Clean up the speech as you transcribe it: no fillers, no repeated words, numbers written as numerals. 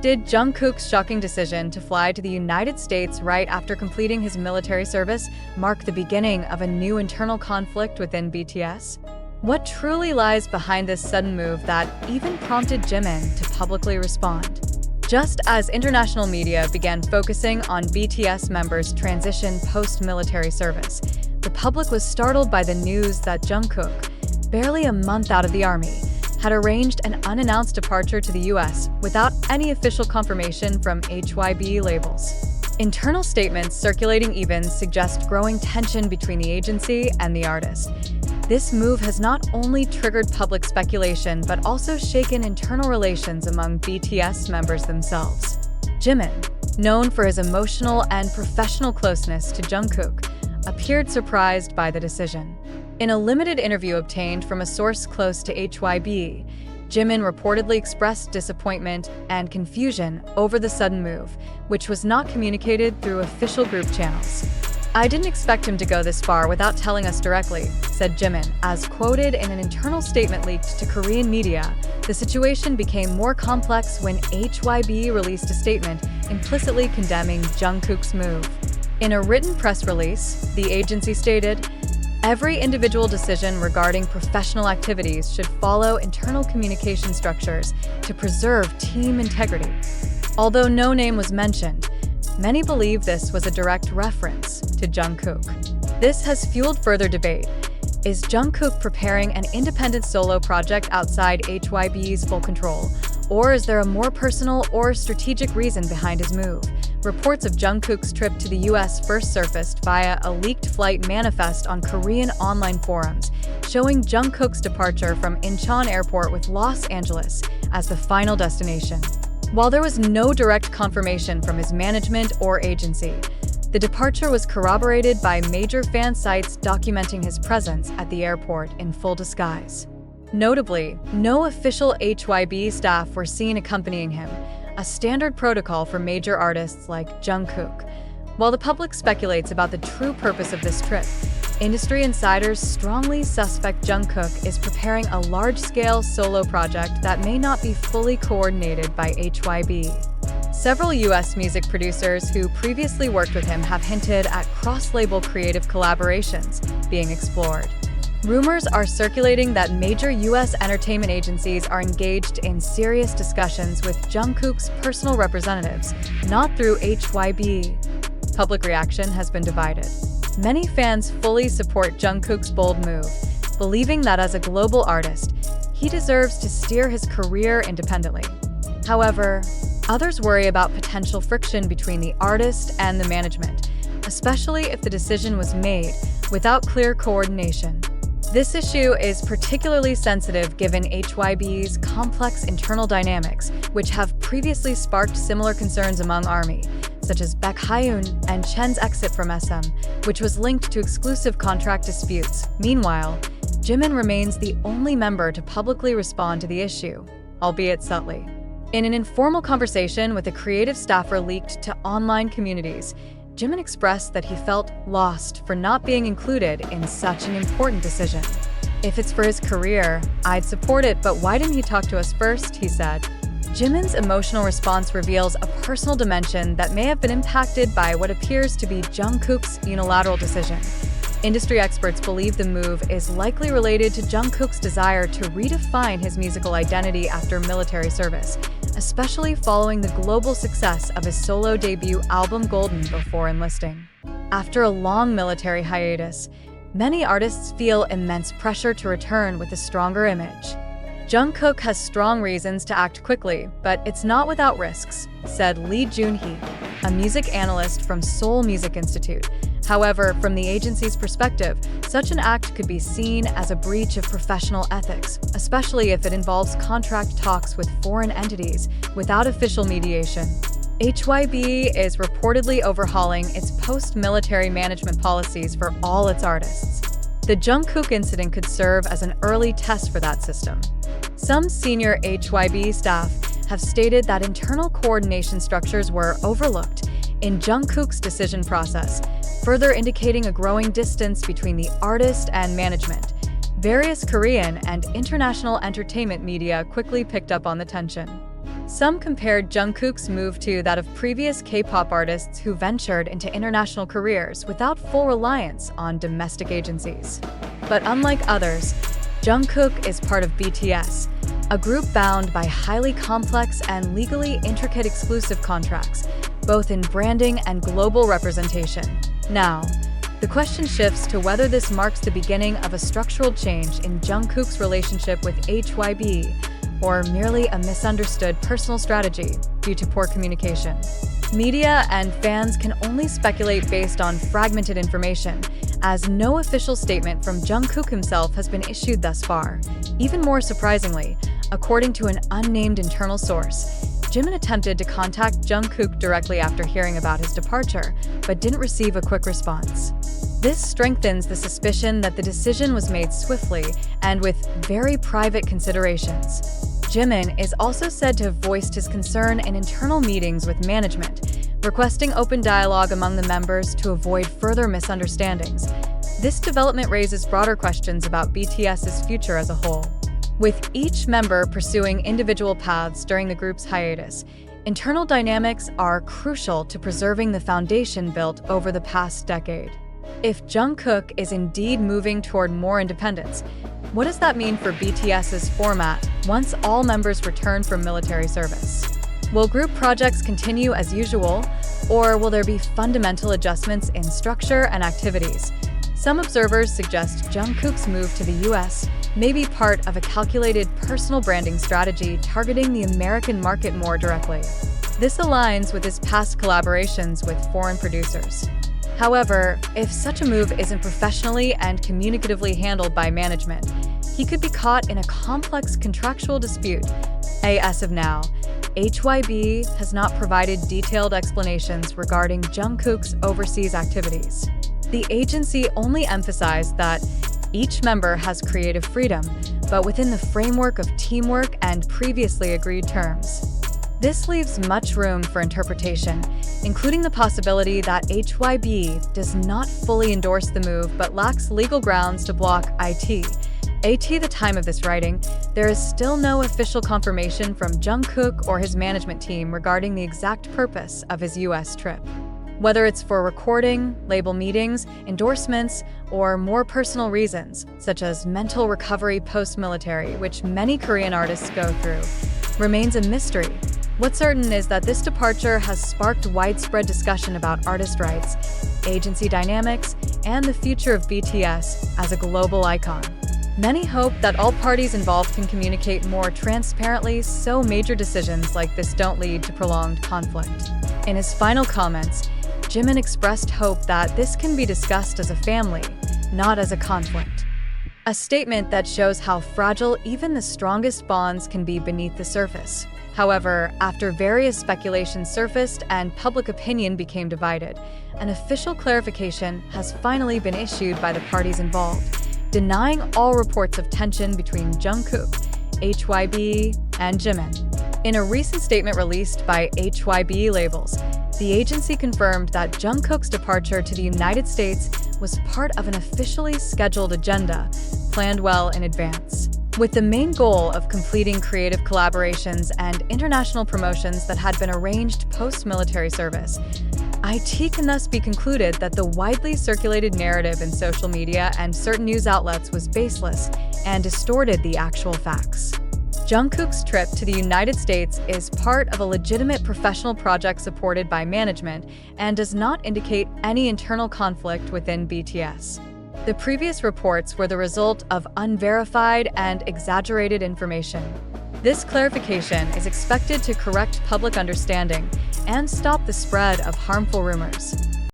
Did Jungkook's shocking decision to fly to the United States right after completing his military service mark the beginning of a new internal conflict within BTS? What truly lies behind this sudden move that even prompted Jimin to publicly respond? Just as international media began focusing on BTS members' transition post-military service, the public was startled by the news that Jungkook, barely a month out of the army, had arranged an unannounced departure to the US without any official confirmation from HYBE labels. Internal statements circulating even suggest growing tension between the agency and the artist. This move has not only triggered public speculation but also shaken internal relations among BTS members themselves. Jimin, known for his emotional and professional closeness to Jungkook, appeared surprised by the decision. In a limited interview obtained from a source close to HYBE, Jimin reportedly expressed disappointment and confusion over the sudden move, which was not communicated through official group channels. "I didn't expect him to go this far without telling us directly," said Jimin, as quoted in an internal statement leaked to Korean media. The situation became more complex when HYBE released a statement implicitly condemning Jungkook's move. In a written press release, the agency stated, "Every individual decision regarding professional activities should follow internal communication structures to preserve team integrity." Although no name was mentioned, many believe this was a direct reference to Jungkook. This has fueled further debate. Is Jungkook preparing an independent solo project outside HYBE's full control, or is there a more personal or strategic reason behind his move? Reports of Jungkook's trip to the US first surfaced via a leaked flight manifest on Korean online forums, showing Jungkook's departure from Incheon Airport with Los Angeles as the final destination. While there was no direct confirmation from his management or agency, the departure was corroborated by major fan sites documenting his presence at the airport in full disguise. Notably, no official HYBE staff were seen accompanying him, a standard protocol for major artists like Jungkook. While the public speculates about the true purpose of this trip, industry insiders strongly suspect Jungkook is preparing a large-scale solo project that may not be fully coordinated by HYBE. Several US music producers who previously worked with him have hinted at cross-label creative collaborations being explored. Rumors are circulating that major US entertainment agencies are engaged in serious discussions with Jungkook's personal representatives, not through HYBE. Public reaction has been divided. Many fans fully support Jungkook's bold move, believing that as a global artist, he deserves to steer his career independently. However, others worry about potential friction between the artist and the management, especially if the decision was made without clear coordination. This issue is particularly sensitive given HYBE's complex internal dynamics, which have previously sparked similar concerns among ARMY, such as Baekhyun and Chen's exit from SM, which was linked to exclusive contract disputes. Meanwhile, Jimin remains the only member to publicly respond to the issue, albeit subtly. In an informal conversation with a creative staffer leaked to online communities, Jimin expressed that he felt lost for not being included in such an important decision. "If it's for his career, I'd support it, but why didn't he talk to us first?" he said. Jimin's emotional response reveals a personal dimension that may have been impacted by what appears to be Jungkook's unilateral decision. Industry experts believe the move is likely related to Jungkook's desire to redefine his musical identity after military service, especially following the global success of his solo debut album Golden before enlisting. After a long military hiatus, many artists feel immense pressure to return with a stronger image. Jungkook has strong reasons to act quickly, but it's not without risks, said Lee Junhee, a music analyst from Seoul Music Institute. However, from the agency's perspective, such an act could be seen as a breach of professional ethics, especially if it involves contract talks with foreign entities without official mediation. HYBE is reportedly overhauling its post-military management policies for all its artists. The Jungkook incident could serve as an early test for that system. Some senior HYBE staff have stated that internal coordination structures were overlooked in Jungkook's decision process, further indicating a growing distance between the artist and management. Various Korean and international entertainment media quickly picked up on the tension. Some compared Jungkook's move to that of previous K-pop artists who ventured into international careers without full reliance on domestic agencies. But unlike others, Jungkook is part of BTS, a group bound by highly complex and legally intricate exclusive contracts, both in branding and global representation. Now, the question shifts to whether this marks the beginning of a structural change in Jungkook's relationship with HYBE, or merely a misunderstood personal strategy due to poor communication. Media and fans can only speculate based on fragmented information, as no official statement from Jungkook himself has been issued thus far. Even more surprisingly, according to an unnamed internal source, Jimin attempted to contact Jungkook directly after hearing about his departure, but didn't receive a quick response. This strengthens the suspicion that the decision was made swiftly and with very private considerations. Jimin is also said to have voiced his concern in internal meetings with management, requesting open dialogue among the members to avoid further misunderstandings. This development raises broader questions about BTS's future as a whole. With each member pursuing individual paths during the group's hiatus, internal dynamics are crucial to preserving the foundation built over the past decade. If Jungkook is indeed moving toward more independence, what does that mean for BTS's format once all members return from military service? Will group projects continue as usual, or will there be fundamental adjustments in structure and activities? Some observers suggest Jungkook's move to the US may be part of a calculated personal branding strategy targeting the American market more directly. This aligns with his past collaborations with foreign producers. However, if such a move isn't professionally and communicatively handled by management, he could be caught in a complex contractual dispute. As of now, HYBE has not provided detailed explanations regarding Jungkook's overseas activities. The agency only emphasized that each member has creative freedom, but within the framework of teamwork and previously agreed terms. This leaves much room for interpretation, including the possibility that HYBE does not fully endorse the move but lacks legal grounds to block it. At the time of this writing, there is still no official confirmation from Jungkook or his management team regarding the exact purpose of his US trip. Whether it's for recording, label meetings, endorsements, or more personal reasons, such as mental recovery post-military, which many Korean artists go through, remains a mystery. What's certain is that this departure has sparked widespread discussion about artist rights, agency dynamics, and the future of BTS as a global icon. Many hope that all parties involved can communicate more transparently so major decisions like this don't lead to prolonged conflict. In his final comments, Jimin expressed hope that this can be discussed as a family, not as a conflict. A statement that shows how fragile even the strongest bonds can be beneath the surface. However, after various speculations surfaced and public opinion became divided, an official clarification has finally been issued by the parties involved, denying all reports of tension between Jungkook, HYBE, and Jimin. In a recent statement released by HYBE labels, the agency confirmed that Jungkook's departure to the United States was part of an officially scheduled agenda, planned well in advance, with the main goal of completing creative collaborations and international promotions that had been arranged post-military service. It can thus be concluded that the widely circulated narrative in social media and certain news outlets was baseless and distorted the actual facts. Jungkook's trip to the United States is part of a legitimate professional project supported by management and does not indicate any internal conflict within BTS. The previous reports were the result of unverified and exaggerated information. This clarification is expected to correct public understanding and stop the spread of harmful rumors.